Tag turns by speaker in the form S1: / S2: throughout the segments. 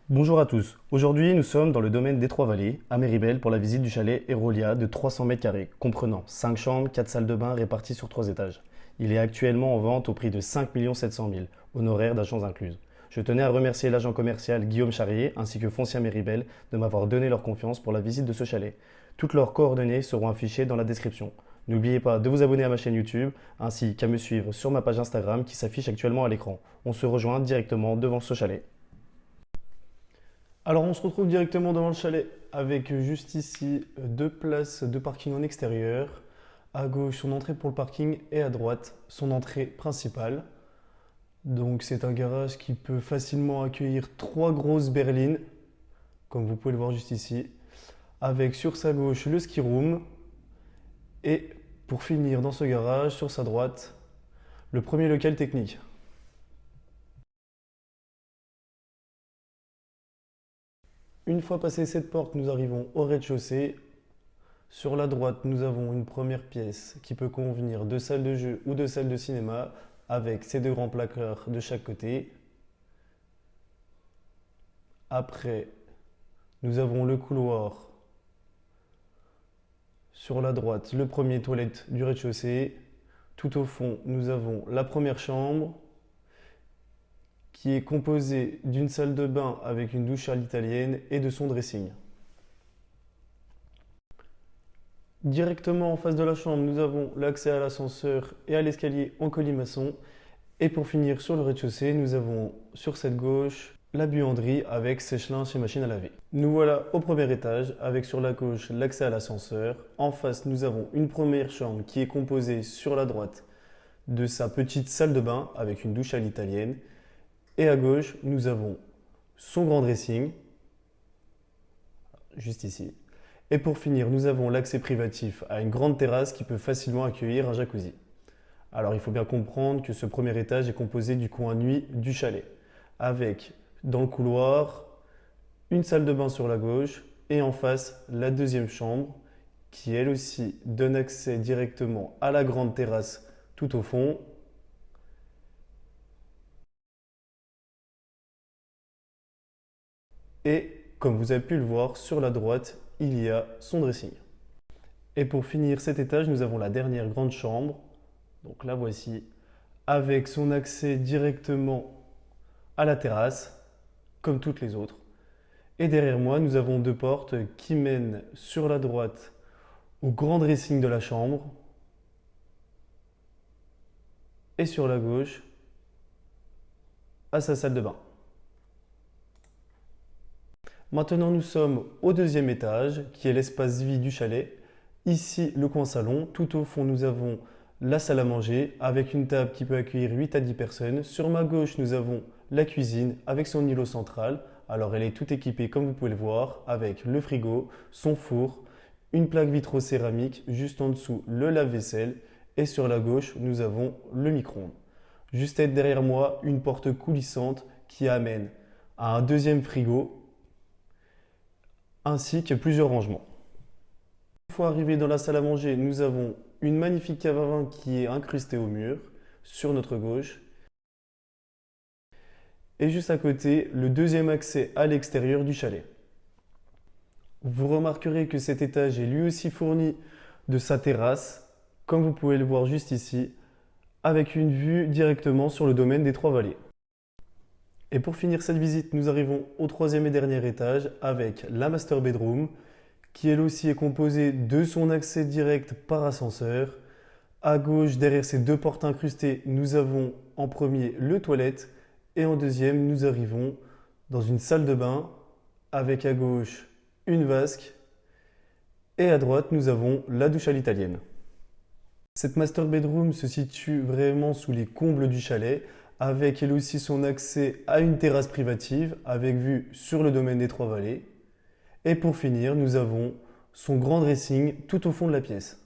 S1: Bonjour à tous, aujourd'hui nous sommes dans le domaine des Trois-Vallées, à Méribel pour la visite du chalet Erolia de 300 m², comprenant 5 chambres, 4 salles de bain réparties sur 3 étages. Il est actuellement en vente au prix de 5 700 000, honoraires d'agence incluses. Je tenais à remercier l'agent commercial Guillaume Charrier ainsi que Foncia Méribel de m'avoir donné leur confiance pour la visite de ce chalet. Toutes leurs coordonnées seront affichées dans la description. N'oubliez pas de vous abonner à ma chaîne YouTube ainsi qu'à me suivre sur ma page Instagram qui s'affiche actuellement à l'écran. On se rejoint directement devant ce chalet. Alors on se retrouve directement devant le chalet avec juste ici 2 places de parking en extérieur. À gauche son entrée pour le parking et à droite son entrée principale. Donc c'est un garage qui peut facilement accueillir 3 grosses berlines, comme vous pouvez le voir juste ici. Avec sur sa gauche le ski room et pour finir dans ce garage sur sa droite le premier local technique. Une fois passé cette porte, nous arrivons au rez-de-chaussée. Sur la droite, nous avons une première pièce qui peut convenir de salles de jeu ou de salles de cinéma avec ces 2 grands placards de chaque côté. Après, nous avons le couloir. Sur la droite, le premier toilette du rez-de-chaussée. Tout au fond, nous avons la première chambre qui est composée d'une salle de bain avec une douche à l'italienne et de son dressing. Directement en face de la chambre, nous avons l'accès à l'ascenseur et à l'escalier en colimaçon. Et pour finir sur le rez-de-chaussée, nous avons sur cette gauche la buanderie avec sèche-linge et machine à laver. Nous voilà au premier étage avec sur la gauche l'accès à l'ascenseur. En face, nous avons une première chambre qui est composée sur la droite de sa petite salle de bain avec une douche à l'italienne. Et à gauche, nous avons son grand dressing, juste ici. Et pour finir, nous avons l'accès privatif à une grande terrasse qui peut facilement accueillir un jacuzzi. Alors il faut bien comprendre que ce premier étage est composé du coin nuit du chalet, avec dans le couloir une salle de bain sur la gauche et en face la deuxième chambre qui elle aussi donne accès directement à la grande terrasse tout au fond. Et comme vous avez pu le voir, sur la droite, il y a son dressing. Et pour finir cet étage, nous avons la dernière grande chambre, donc la voici, avec son accès directement à la terrasse, comme toutes les autres. Et derrière moi, nous avons 2 portes qui mènent sur la droite au grand dressing de la chambre et sur la gauche à sa salle de bain. Maintenant, nous sommes au 2e étage, qui est l'espace vie du chalet. Ici, le coin salon. Tout au fond, nous avons la salle à manger avec une table qui peut accueillir 8 à 10 personnes. Sur ma gauche, nous avons la cuisine avec son îlot central. Alors, elle est toute équipée, comme vous pouvez le voir, avec le frigo, son four, une plaque vitro-céramique, juste en dessous, le lave-vaisselle. Et sur la gauche, nous avons le micro-ondes. Juste derrière moi, une porte coulissante qui amène à un 2e frigo, ainsi que plusieurs rangements. Une fois arrivé dans la salle à manger, nous avons une magnifique cave à vin qui est incrustée au mur, sur notre gauche. Et juste à côté, le 2e accès à l'extérieur du chalet. Vous remarquerez que cet étage est lui aussi fourni de sa terrasse, comme vous pouvez le voir juste ici, avec une vue directement sur le domaine des Trois-Vallées. Et pour finir cette visite, nous arrivons au 3e et dernier étage avec la master bedroom qui elle aussi est composée de son accès direct par ascenseur. À gauche, derrière ces 2 portes incrustées, nous avons en premier le toilette et en deuxième, nous arrivons dans une salle de bain avec à gauche une vasque et à droite, nous avons la douche à l'italienne. Cette master bedroom se situe vraiment sous les combles du chalet, avec elle aussi son accès à une terrasse privative, avec vue sur le domaine des Trois-Vallées. Et pour finir, nous avons son grand dressing tout au fond de la pièce.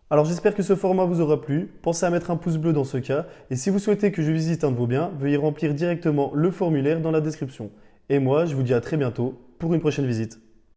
S1: Alors j'espère que ce format vous aura plu. Pensez à mettre un pouce bleu dans ce cas. Et si vous souhaitez que je visite un de vos biens, veuillez remplir directement le formulaire dans la description. Et moi, je vous dis à très bientôt pour une prochaine visite.